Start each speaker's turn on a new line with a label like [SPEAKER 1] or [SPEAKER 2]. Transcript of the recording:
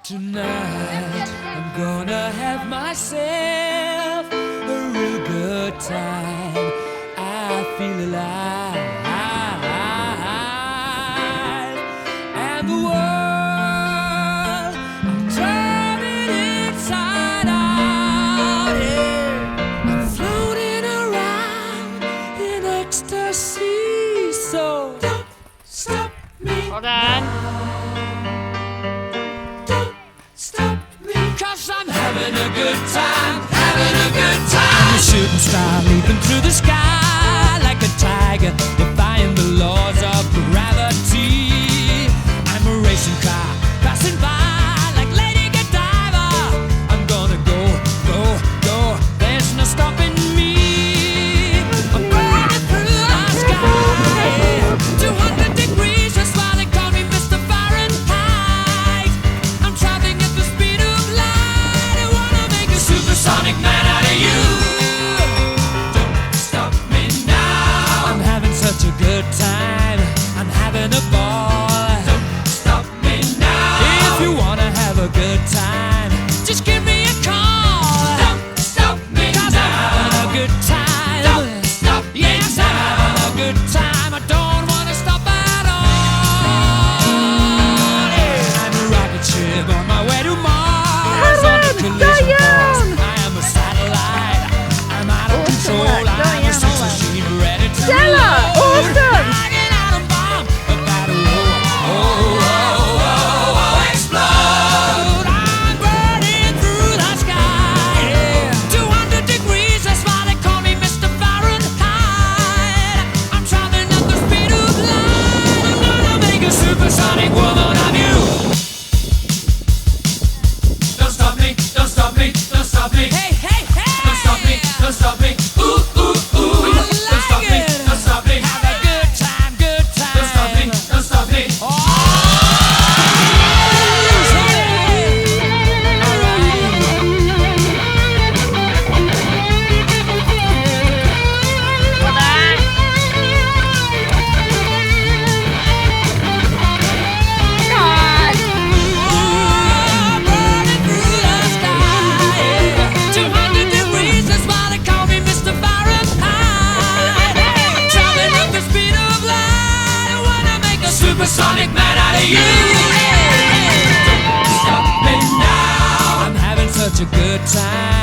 [SPEAKER 1] Tonight I'm gonna have myself a real good time. I feel alive, and the world I'm turning inside out. Yeah. I'm floating around in ecstasy. So don't stop me.
[SPEAKER 2] Hold on.
[SPEAKER 1] Cause I'm having a good time, having a good time. I'm a shooting star leaping through the sky like a tiger, defying the laws of gravity. I'm a racing car passing by like Lady Godiva. I'm gonna go, go, go. There's no stopping me. I'm burning through the sky. 200 degrees, that's why they call me Mr. Fahrenheit. I'm traveling at the speed of light. I wanna make a supersonic man out of you. Don't stop me now. I'm having such a good time. I'm having a ball. Don't stop me now. If you wanna have a good time, just give me a call. Don't stop me now. 'Cause I'm having a good time. Don't stop me now. Yes, I'm having a good time. I don't wanna stop at all. Yeah. I'm a rocket ship on my way to Mars. On a collision course. I am a satellite. I'm out of control. I'm a sex machine ready to
[SPEAKER 2] Stella,
[SPEAKER 1] reload.
[SPEAKER 2] awesome.
[SPEAKER 1] Like an atom bomb about to explode. I'm burning through the sky. Yeah. 200 degrees, that's why they call me Mr. Fahrenheit. I'm traveling at the speed of light. I'm gonna make a supersonic woman of you. Don't stop me, don't stop me, don't stop me. Hey, hey, hey! Don't stop me, don't stop me. Ooh, ooh, ooh. Don't stop me, don't stop me. Have a good time, good time. Don't stop me, don't stop me. Supersonic man out of you. Don't stop me now. I'm having such a good time.